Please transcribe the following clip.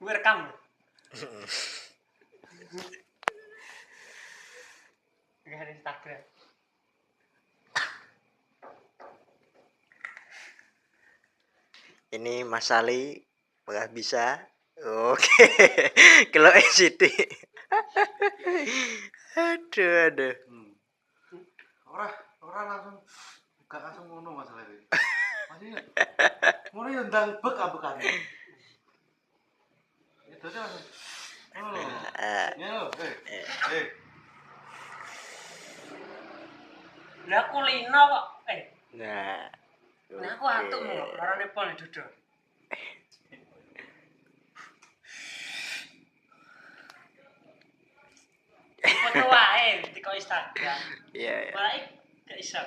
Gue rekam. Gak ada Instagram. Ini Mas Ali apakah bisa? Oke. Kalau SCD. Aduh. Orang langsung gak langsung ngono masalah ini. Masih ngono ya ndang bek ambekane. Itu aja langsung. Ya lo, Lah kulino kok. Nah. Nah aku atuk mau larane pol duduk. Foto wae di Instagram. Iya. Malah gak iso.